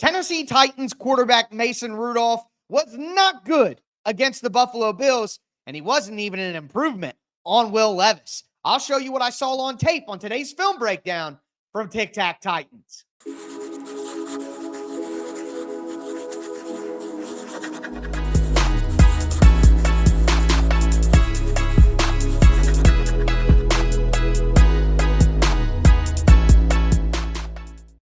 Tennessee Titans quarterback Mason Rudolph was not good against the Buffalo Bills, and he wasn't even an improvement on Will Levis. I'll show you what I saw on tape on today's film breakdown from Tic Tac Titans.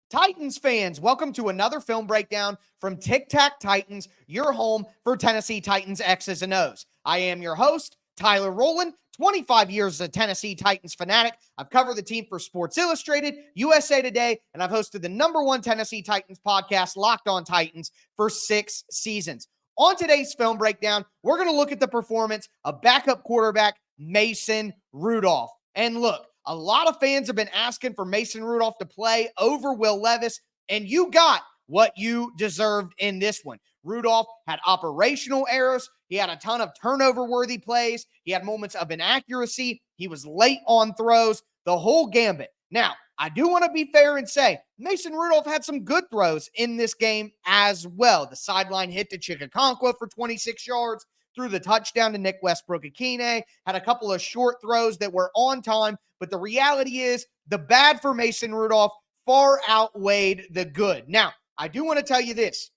Titans fans, welcome to another film breakdown from Tic Tac Titans, your home for Tennessee Titans X's and O's. I am your host, Tyler Rowland, 25 years as a Tennessee Titans fanatic. I've covered the team for Sports Illustrated, USA Today, and I've hosted the #1 Tennessee Titans podcast, Locked On Titans, for 6 seasons. On today's film breakdown, we're going to look at the performance of backup quarterback Mason Rudolph. And look, a lot of fans have been asking for Mason Rudolph to play over Will Levis, and you got what you deserved in this one. Rudolph had operational errors. He had a ton of turnover-worthy plays. He had moments of inaccuracy. He was late on throws, the whole gambit. Now, I do want to be fair and say Mason Rudolph had some good throws in this game as well. The sideline hit to Chigakonkwo for 26 yards, threw the touchdown to Nick Westbrook-Akine, had a couple of short throws that were on time, but the reality is the bad for Mason Rudolph far outweighed the good. Now, I do want to tell you this.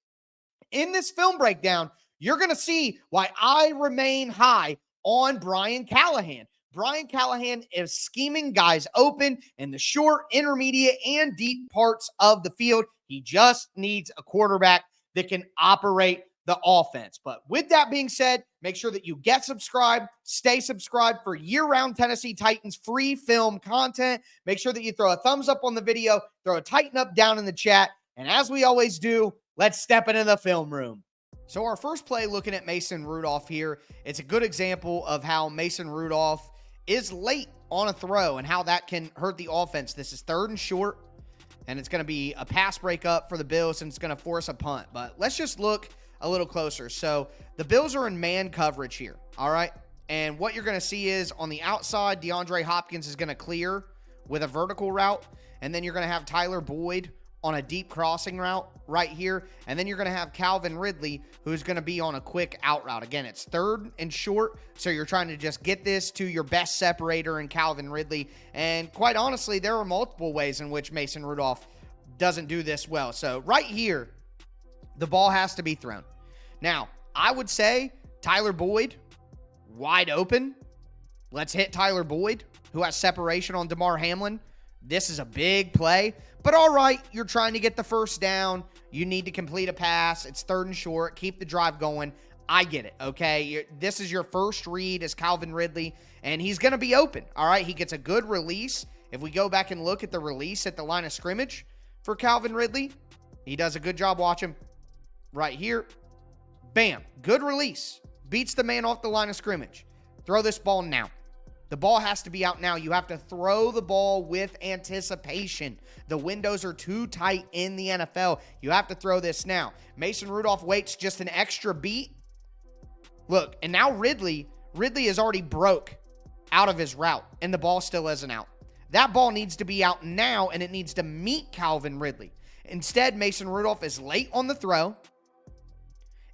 In this film breakdown, you're going to see why I remain high on Brian Callahan. Brian Callahan is scheming guys open in the short, intermediate, and deep parts of the field. He just needs a quarterback that can operate the offense. But with that being said, make sure that you get subscribed, stay subscribed for year-round Tennessee Titans free film content. Make sure that you throw a thumbs up on the video, throw a tighten up down in the chat, and as we always do, let's step into the film room. So our first play looking at Mason Rudolph here, it's a good example of how Mason Rudolph is late on a throw and how that can hurt the offense. This is 3rd and short, and it's going to be a pass breakup for the Bills, and it's going to force a punt. But let's just look a little closer. So the Bills are in man coverage here, all right? And what you're going to see is on the outside, DeAndre Hopkins is going to clear with a vertical route, and then you're going to have Tyler Boyd on a deep crossing route right here, and then you're going to have Calvin Ridley, who's going to be on a quick out route. Again, it's 3rd and short, so you're trying to just get this to your best separator in Calvin Ridley, and quite honestly, there are multiple ways in which Mason Rudolph doesn't do this well. So right here, the ball has to be thrown. Now, I would say Tyler Boyd, wide open. Let's hit Tyler Boyd, who has separation on Damar Hamlin. This is a big play, but all right, you're trying to get the first down. You need to complete a pass. It's 3rd and short. Keep the drive going. I get it, okay? This is your first read as Calvin Ridley, and he's going to be open, all right? He gets a good release. If we go back and look at the release at the line of scrimmage for Calvin Ridley, he does a good job. Watch him right here. Bam. Good release. Beats the man off the line of scrimmage. Throw this ball now. The ball has to be out now. You have to throw the ball with anticipation. The windows are too tight in the NFL. You have to throw this now. Mason Rudolph waits just an extra beat. Look, and now Ridley is already broke out of his route, and the ball still isn't out. That ball needs to be out now, and it needs to meet Calvin Ridley. Instead, Mason Rudolph is late on the throw.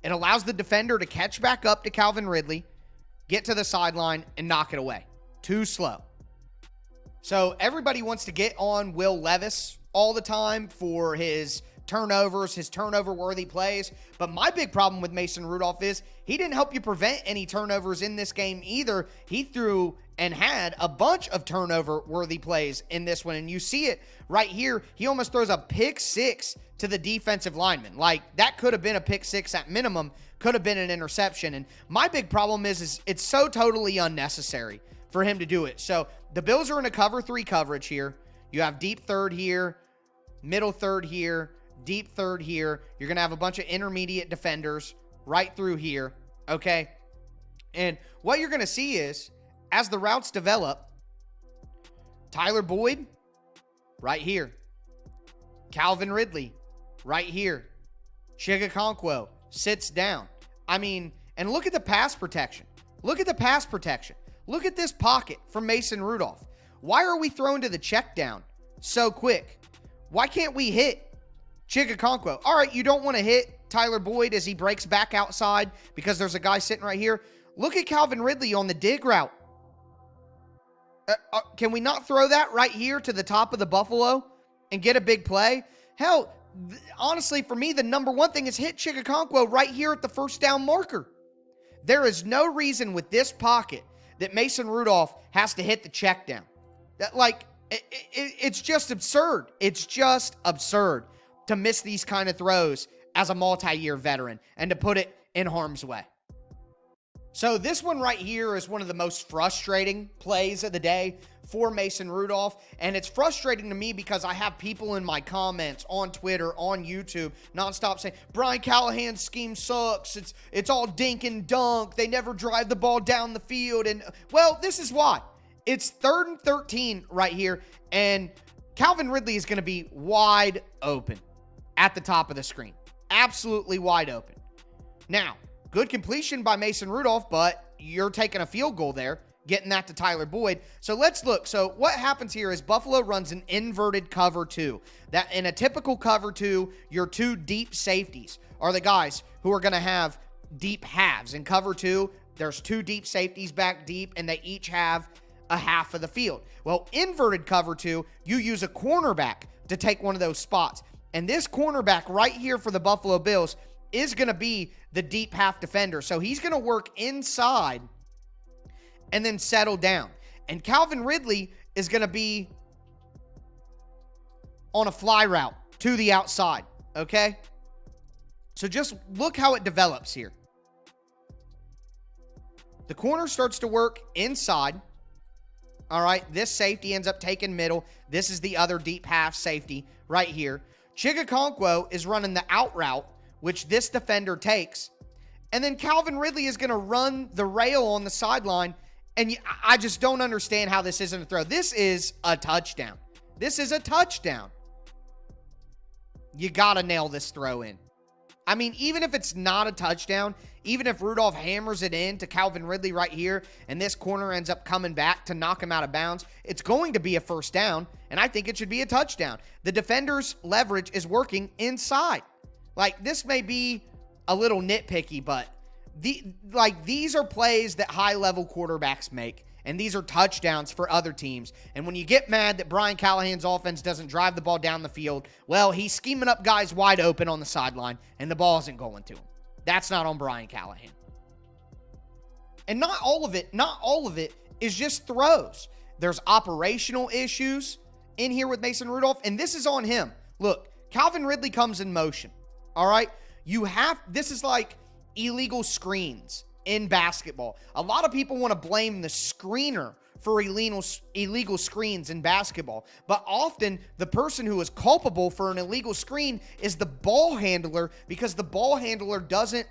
It allows the defender to catch back up to Calvin Ridley, get to the sideline, and knock it away. Too slow. So everybody wants to get on Will Levis all the time for his turnovers, his turnover-worthy plays. But my big problem with Mason Rudolph is he didn't help you prevent any turnovers in this game either. He threw and had a bunch of turnover-worthy plays in this one. And you see it right here. He almost throws a pick six to the defensive lineman. Like, that could have been a pick six at minimum, could have been an interception. And my big problem is it's so totally unnecessary for him to do it. So the Bills are in a cover 3 coverage here. You have deep third here, middle third here, deep third here. You're going to have a bunch of intermediate defenders right through here, okay? And what you're going to see is, as the routes develop, Tyler Boyd, right here. Calvin Ridley, right here. Chigakonkwo sits down. I mean, and look at the pass protection. Look at the pass protection. Look at this pocket from Mason Rudolph. Why are we throwing to the check down so quick? Why can't we hit Chigakonkwo. All right, you don't want to hit Tyler Boyd as he breaks back outside because there's a guy sitting right here. Look at Calvin Ridley on the dig route. Can we not throw that right here to the top of the Buffalo and get a big play? Hell, honestly, for me, the number one thing is hit Chigakonkwo right here at the first down marker. There is no reason with this pocket that Mason Rudolph has to hit the check down. It's just absurd. It's just absurd to miss these kind of throws as a multi-year veteran and to put it in harm's way. So this one right here is one of the most frustrating plays of the day for Mason Rudolph. And it's frustrating to me because I have people in my comments on Twitter, on YouTube, nonstop saying, Brian Callahan's scheme sucks. It's all dink and dunk. They never drive the ball down the field. And, well, this is why. It's 3rd and 13 right here. And Calvin Ridley is going to be wide open at the top of the screen. Absolutely wide open. Now, good completion by Mason Rudolph, but you're taking a field goal there, getting that to Tyler Boyd. So let's look. So what happens here is Buffalo runs an inverted cover 2. That in a typical cover 2, your 2 deep safeties are the guys who are going to have deep halves. In cover 2, there's 2 deep safeties back deep, and they each have a half of the field. Well, inverted cover 2, you use a cornerback to take one of those spots. And this cornerback right here for the Buffalo Bills is going to be the deep half defender. So he's going to work inside and then settle down. And Calvin Ridley is going to be on a fly route to the outside, okay? So just look how it develops here. The corner starts to work inside. All right, this safety ends up taking middle. This is the other deep half safety right here. Chigakonkwo is running the out route, which this defender takes. And then Calvin Ridley is going to run the rail on the sideline. And I just don't understand how this isn't a throw. This is a touchdown. This is a touchdown. You got to nail this throw in. I mean, even if it's not a touchdown, even if Rudolph hammers it in to Calvin Ridley right here, and this corner ends up coming back to knock him out of bounds, it's going to be a first down, and I think it should be a touchdown. The defender's leverage is working inside. Like, this may be a little nitpicky, but these are plays that high-level quarterbacks make, and these are touchdowns for other teams. And when you get mad that Brian Callahan's offense doesn't drive the ball down the field, well, he's scheming up guys wide open on the sideline, and the ball isn't going to him. That's not on Brian Callahan. And not all of it is just throws. There's operational issues in here with Mason Rudolph, and this is on him. Look, Calvin Ridley comes in motion, all right? This is like illegal screens in basketball. A lot of people want to blame the screener for illegal screens in basketball, but often the person who is culpable for an illegal screen is the ball handler, because the ball handler doesn't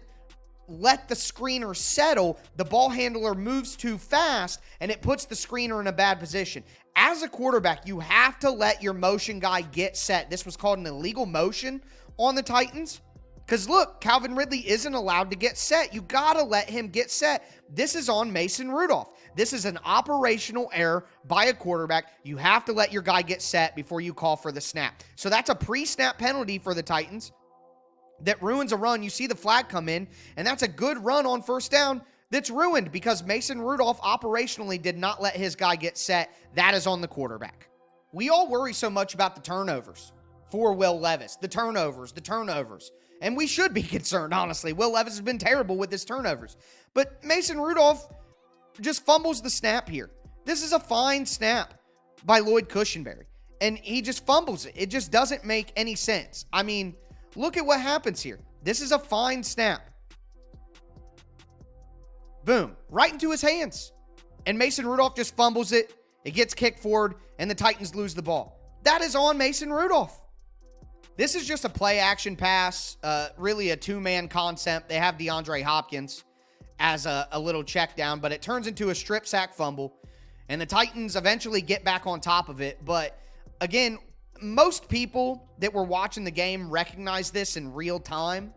let the screener settle. The ball handler moves too fast, and it puts the screener in a bad position. As a quarterback, you have to let your motion guy get set. This was called an illegal motion on the Titans. Because look, Calvin Ridley isn't allowed to get set. You got to let him get set. This is on Mason Rudolph. This is an operational error by a quarterback. You have to let your guy get set before you call for the snap. So that's a pre-snap penalty for the Titans that ruins a run. You see the flag come in, and that's a good run on first down that's ruined because Mason Rudolph operationally did not let his guy get set. That is on the quarterback. We all worry so much about the turnovers for Will Levis. The turnovers. And we should be concerned, honestly. Will Levis has been terrible with his turnovers. But Mason Rudolph just fumbles the snap here. This is a fine snap by Lloyd Cushenberry, and he just fumbles it. It just doesn't make any sense. I mean, look at what happens here. This is a fine snap. Boom, right into his hands. And Mason Rudolph just fumbles it. It gets kicked forward, and the Titans lose the ball. That is on Mason Rudolph. This is just a play-action pass, really a two-man concept. They have DeAndre Hopkins as a little check down, but it turns into a strip sack fumble, and the Titans eventually get back on top of it. But again, most people that were watching the game recognize this in real time,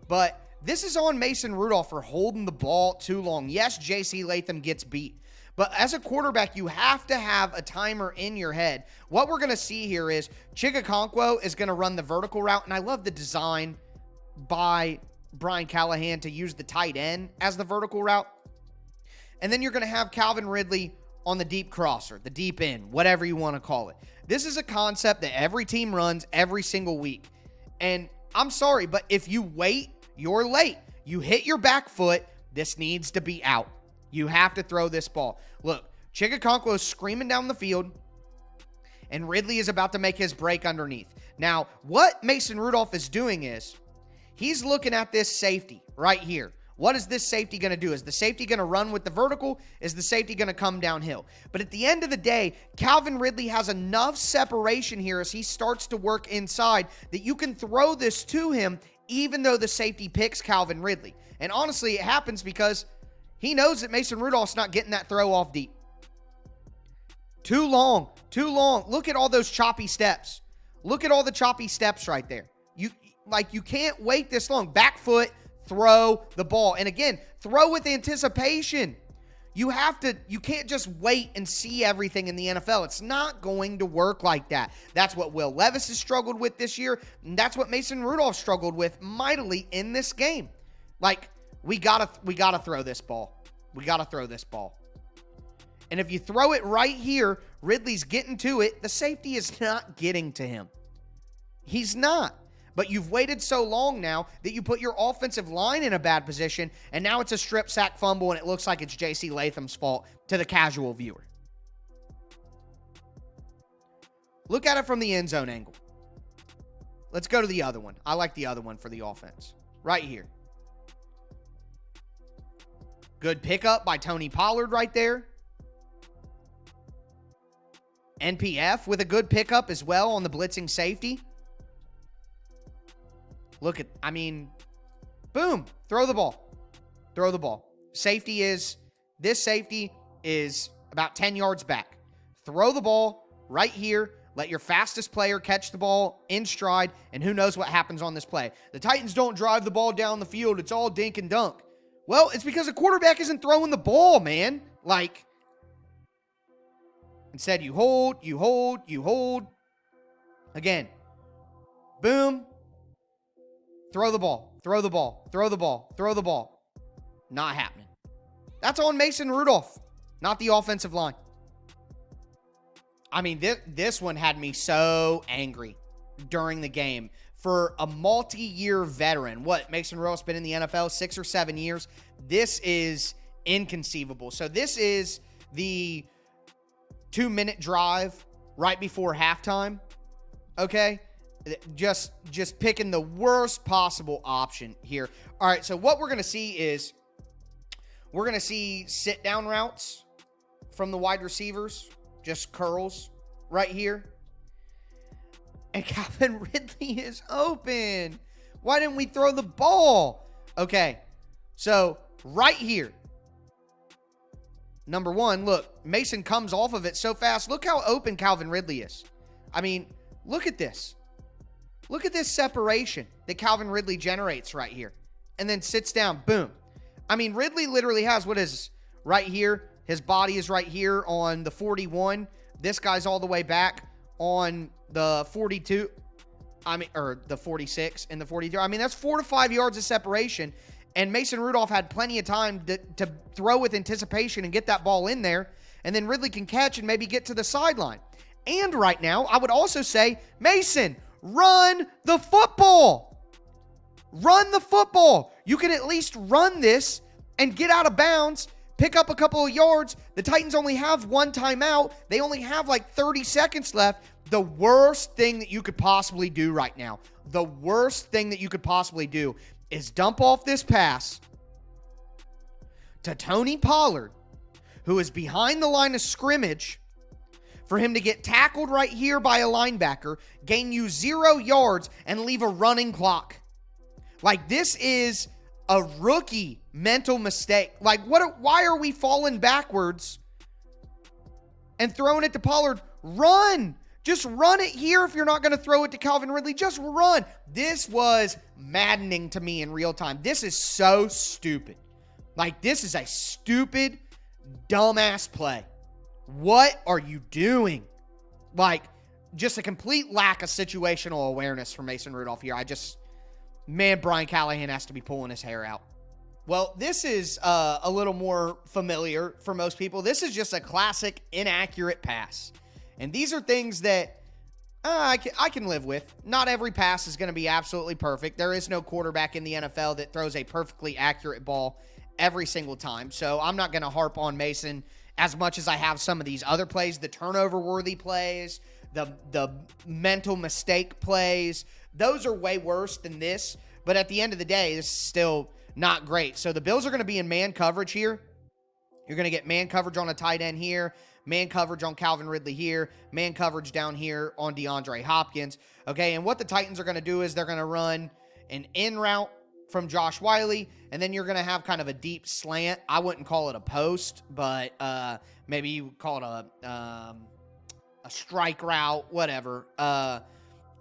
but this is on Mason Rudolph for holding the ball too long. Yes, J.C. Latham gets beat, But as a quarterback, you have to have a timer in your head. What we're going to see here is Chigakonkwo is going to run the vertical route, and I love the design by Brian Callahan to use the tight end as the vertical route. And then you're going to have Calvin Ridley on the deep crosser, the deep end, whatever you want to call it. This is a concept that every team runs every single week. And I'm sorry, but if you wait, you're late. You hit your back foot, this needs to be out. You have to throw this ball. Look, Chigakonkwo is screaming down the field, and Ridley is about to make his break underneath. Now, what Mason Rudolph is doing is he's looking at this safety right here. What is this safety going to do? Is the safety going to run with the vertical? Is the safety going to come downhill? But at the end of the day, Calvin Ridley has enough separation here as he starts to work inside that you can throw this to him even though the safety picks Calvin Ridley. And honestly, it happens because he knows that Mason Rudolph's not getting that throw off deep. Too long. Look at all those choppy steps. Look at all the choppy steps right there. You can't wait this long. Back foot, throw the ball. And again, throw with anticipation. You can't just wait and see everything in the NFL. It's not going to work like that. That's what Will Levis has struggled with this year. And that's what Mason Rudolph struggled with mightily in this game. We gotta throw this ball. We gotta throw this ball. And if you throw it right here, Ridley's getting to it. The safety is not getting to him. He's not. But you've waited so long now that you put your offensive line in a bad position, and now it's a strip sack fumble, and it looks like it's J.C. Latham's fault to the casual viewer. Look at it from the end zone angle. Let's go to the other one. I like the other one for the offense. Right here. Good pickup by Tony Pollard right there. NPF with a good pickup as well on the blitzing safety. Look at, boom, throw the ball. Throw the ball. This safety is about 10 yards back. Throw the ball right here. Let your fastest player catch the ball in stride, and who knows what happens on this play. The Titans don't drive the ball down the field. It's all dink and dunk. Well, it's because the quarterback isn't throwing the ball, man. Instead, you hold. Again, boom. Throw the ball. Not happening. That's on Mason Rudolph, not the offensive line. This one had me so angry during the game. For a multi-year veteran, Mason Rudolph's been in the NFL 6 or 7 years. This is inconceivable. So this is the 2-minute drive right before halftime. Okay? Just picking the worst possible option here. All right, so what we're going to see is we're going to see sit-down routes from the wide receivers, just curls right here. And Calvin Ridley is open. Why didn't we throw the ball? Okay, so right here, number one, look, Mason comes off of it so fast. Look how open Calvin Ridley is. Look at this. Look at this separation that Calvin Ridley generates right here. And then sits down. Boom. Ridley literally has, right here. His body is right here on the 41. This guy's all the way back on the 42. Or the 46 and the 42. That's 4 to 5 yards of separation. And Mason Rudolph had plenty of time to throw with anticipation and get that ball in there. And then Ridley can catch and maybe get to the sideline. And right now, I would also say, Mason, run the football. Run the football. You can at least run this and get out of bounds, pick up a couple of yards. The Titans only have one timeout. They only have 30 seconds left. The worst thing that you could possibly do right now, is dump off this pass to Tony Pollard, who is behind the line of scrimmage, for him to get tackled right here by a linebacker, gain you 0 yards, and leave a running clock. This is a rookie mental mistake. Why are we falling backwards and throwing it to Pollard? Run! Just run it here if you're not going to throw it to Calvin Ridley. Just run. This was maddening to me in real time. This is so stupid. This is a stupid Dumbass play. What are you doing? Like, just a complete lack of situational awareness from Mason Rudolph here. Man, Brian Callahan has to be pulling his hair out. Well, this is a little more familiar for most people. This is just a classic inaccurate pass. And these are things that I can live with. Not every pass is going to be absolutely perfect. There is no quarterback in the NFL that throws a perfectly accurate ball every single time. So I'm not going to harp on Mason as much as I have some of these other plays, the turnover-worthy plays, the mental mistake plays. Those are way worse than this. But at the end of the day, this is still not great. So the Bills are going to be in man coverage here. You're going to get man coverage on a tight end here, man coverage on Calvin Ridley here, man coverage down here on DeAndre Hopkins. Okay, and what the Titans are going to do is they're going to run an in route from Josh Wiley, and then you're going to have kind of a deep slant. I wouldn't call it a post, but maybe you call it a strike route, whatever.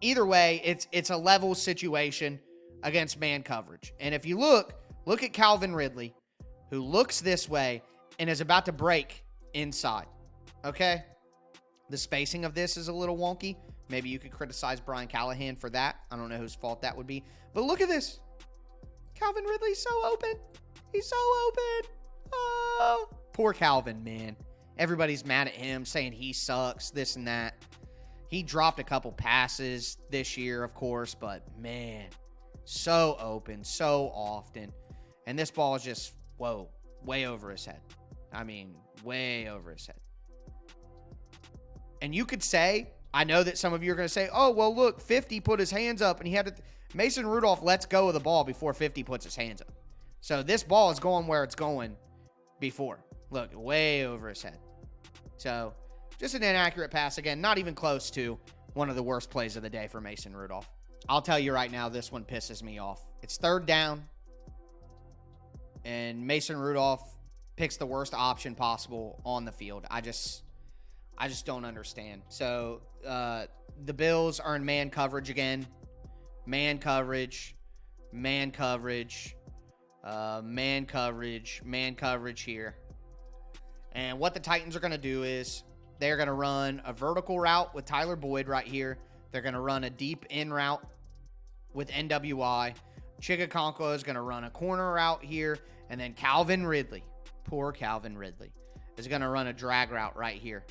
Either way, it's a level situation against man coverage. And if you look at Calvin Ridley, who looks this way and is about to break inside. Okay? The spacing of this is a little wonky. Maybe you could criticize Brian Callahan for that. I don't know whose fault that would be. But look at this. Calvin Ridley's so open. He's so open. Oh, poor Calvin, man. Everybody's mad at him, saying he sucks, this and that. He dropped a couple passes this year, of course, but man, so open, so often. And this ball is just, whoa, way over his head. I mean, way over his head. And you could say, I know that some of you are going to say, oh, well, look, 50 put his hands up and he had to. Mason Rudolph lets go of the ball before 50 puts his hands up. So this ball is going where it's going before. Look, way over his head. So just an inaccurate pass. Again, not even close to one of the worst plays of the day for Mason Rudolph. I'll tell you right now, this one pisses me off. It's third down, and Mason Rudolph picks the worst option possible on the field. I just don't understand. So the Bills are in man coverage again. Man coverage, man coverage, man coverage, man coverage here. And what the Titans are going to do is they're going to run a vertical route with Tyler Boyd right here. They're going to run a deep in route with NWI. Chigakonkwo is going to run a corner route here. And then Calvin Ridley, poor Calvin Ridley, is going to run a drag route right here.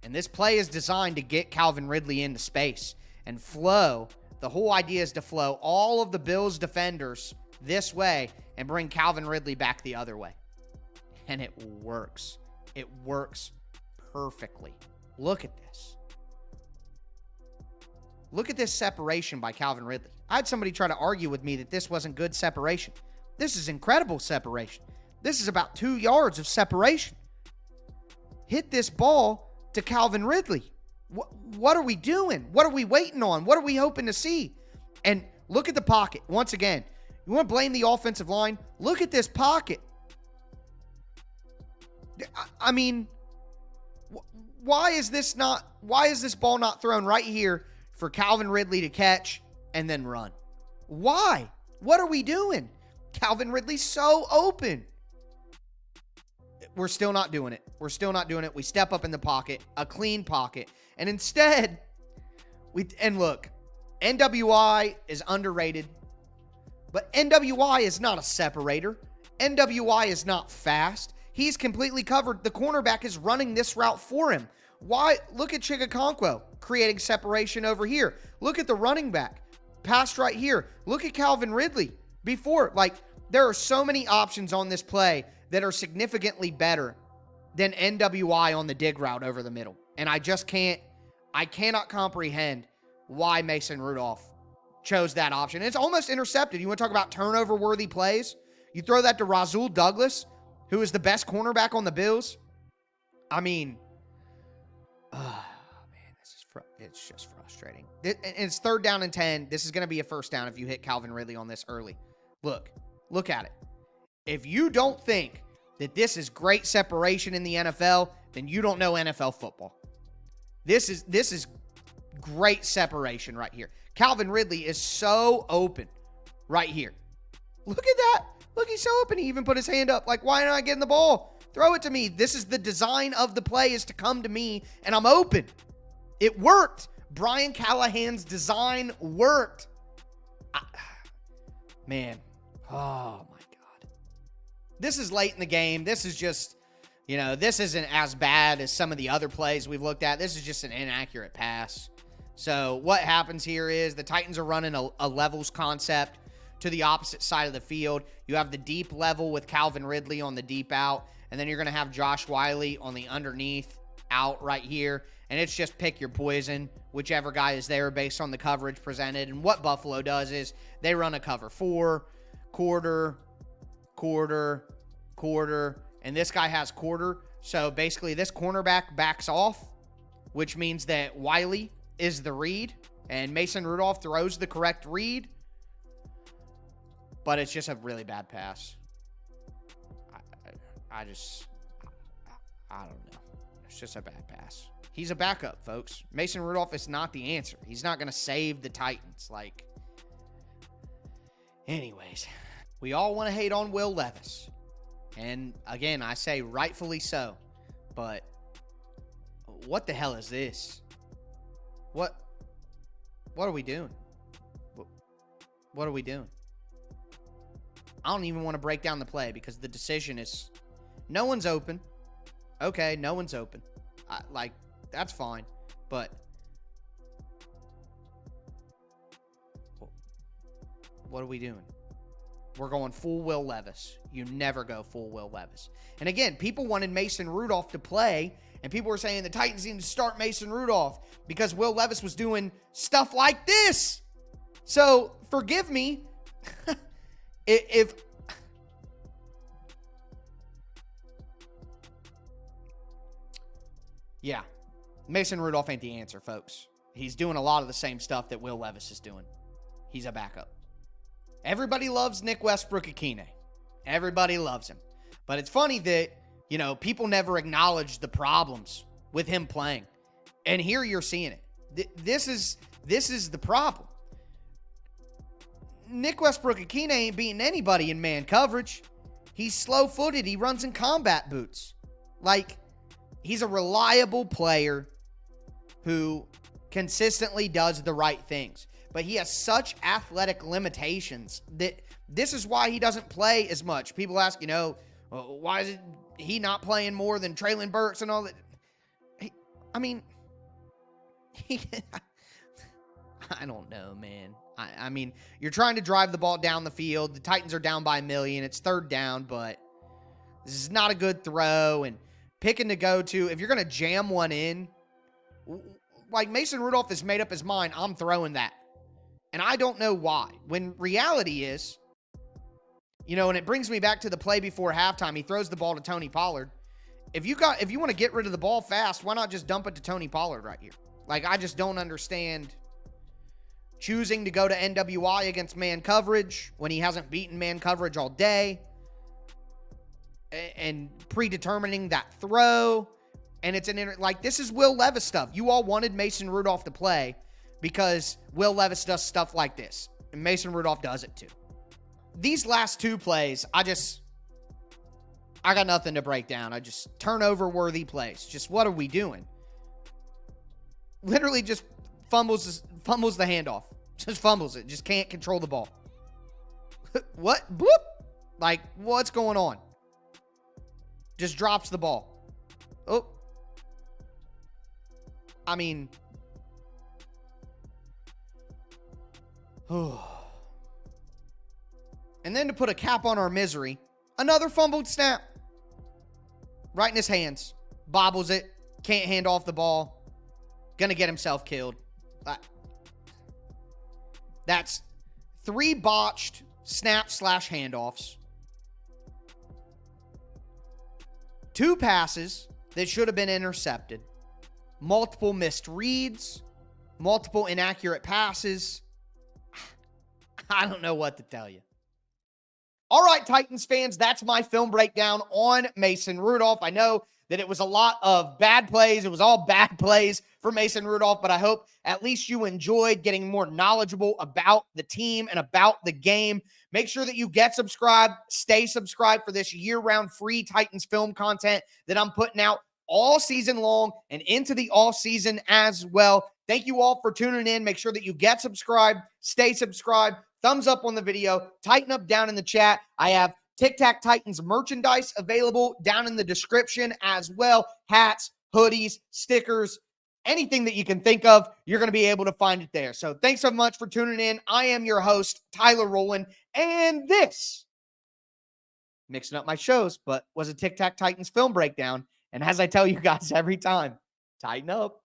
And this play is designed to get Calvin Ridley into space and flow. The whole idea is to flow all of the Bills defenders this way and bring Calvin Ridley back the other way. And it works. It works perfectly. Look at this. Look at this separation by Calvin Ridley. I had somebody try to argue with me that this wasn't good separation. This is incredible separation. This is about 2 yards of separation. Hit this ball to Calvin Ridley. What are we doing? What are we waiting on? What are we hoping to see? And look at the pocket. Once again, you want to blame the offensive line? Look at this pocket. I mean, why is this ball not thrown right here for Calvin Ridley to catch and then run? Why? What are we doing? Calvin Ridley's so open. We're still not doing it. We're still not doing it. We step up in the pocket, a clean pocket. And instead, look, NWI is underrated, but NWI is not a separator. NWI is not fast. He's completely covered. The cornerback is running this route for him. Why? Look at Chigakonkwo creating separation over here. Look at the running back. Passed right here. Look at Calvin Ridley before. There are so many options on this play that are significantly better than NWI on the dig route over the middle. And I cannot comprehend why Mason Rudolph chose that option. It's almost intercepted. You want to talk about turnover-worthy plays? You throw that to Rasul Douglas, who is the best cornerback on the Bills. I mean, it's just frustrating. It's third down and 10. This is going to be a first down if you hit Calvin Ridley on this early. Look at it. If you don't think that this is great separation in the NFL, then you don't know NFL football. This is great separation right here. Calvin Ridley is so open right here. Look at that. Look, he's so open. He even put his hand up. Why not getting the ball? Throw it to me. This is the design of the play, is to come to me, and I'm open. It worked. Brian Callahan's design worked. Man. Oh, my God. This is late in the game. This is just, this isn't as bad as some of the other plays we've looked at. This is just an inaccurate pass. So what happens here is the Titans are running a levels concept to the opposite side of the field. You have the deep level with Calvin Ridley on the deep out, and then you're going to have Josh Wiley on the underneath out right here. And it's just pick your poison, whichever guy is there based on the coverage presented. And what Buffalo does is they run a cover 4, quarter, and this guy has quarter. So basically this cornerback backs off, which means that Wiley is the read, and Mason Rudolph throws the correct read, but it's just a really bad pass. I don't know. It's just a bad pass. He's a backup, folks. Mason Rudolph is not the answer. He's not going to save the Titans. Anyways, we all want to hate on Will Levis. And again, I say rightfully so. But what the hell is this? What are we doing? What are we doing? I don't even want to break down the play because the decision is no one's open. Okay, no one's open. That's fine. But what are we doing? We're going full Will Levis. You never go full Will Levis. And again, people wanted Mason Rudolph to play, and people were saying the Titans need to start Mason Rudolph because Will Levis was doing stuff like this. So forgive me if yeah, Mason Rudolph ain't the answer, folks. He's doing a lot of the same stuff that Will Levis is doing. He's a backup. Everybody loves Nick Westbrook-Akine. Everybody loves him. But it's funny that, people never acknowledge the problems with him playing. And here you're seeing it. This is the problem. Nick Westbrook-Akine ain't beating anybody in man coverage. He's slow-footed. He runs in combat boots. He's a reliable player who consistently does the right things. But he has such athletic limitations that this is why he doesn't play as much. People ask, why is he not playing more than Traylon Burks and all that? I don't know, man. I mean, you're trying to drive the ball down the field. The Titans are down by 1 million. It's 3rd down, but this is not a good throw. And picking to go to, if you're going to jam one in, Mason Rudolph has made up his mind, I'm throwing that. And I don't know why. When reality is, and it brings me back to the play before halftime. He throws the ball to Tony Pollard. If you want to get rid of the ball fast, why not just dump it to Tony Pollard right here? I just don't understand choosing to go to NWI against man coverage when he hasn't beaten man coverage all day and predetermining that throw. And it's this is Will Levis stuff. You all wanted Mason Rudolph to play because Will Levis does stuff like this. And Mason Rudolph does it too. These last 2 plays, I got nothing to break down. I just turnover-worthy plays. Just what are we doing? Literally just fumbles the handoff. Just fumbles it. Just can't control the ball. What? Bloop. What's going on? Just drops the ball. Oh. And then to put a cap on our misery, another fumbled snap. Right in his hands. Bobbles it. Can't hand off the ball. Gonna get himself killed. That's 3 botched snap/handoffs. 2 passes that should have been intercepted. Multiple missed reads. Multiple inaccurate passes. I don't know what to tell you. All right, Titans fans, that's my film breakdown on Mason Rudolph. I know that it was a lot of bad plays. It was all bad plays for Mason Rudolph, but I hope at least you enjoyed getting more knowledgeable about the team and about the game. Make sure that you get subscribed, stay subscribed for this year-round free Titans film content that I'm putting out all season long and into the off season as well. Thank you all for tuning in. Make sure that you get subscribed, stay subscribed, thumbs up on the video, tighten up down in the chat. I have Tic Tac Titans merchandise available down in the description as well. Hats, hoodies, stickers, anything that you can think of, you're going to be able to find it there. So thanks so much for tuning in. I am your host, Tyler Rowland, and this, mixing up my shows, but was a Tic Tac Titans film breakdown. And as I tell you guys every time, tighten up.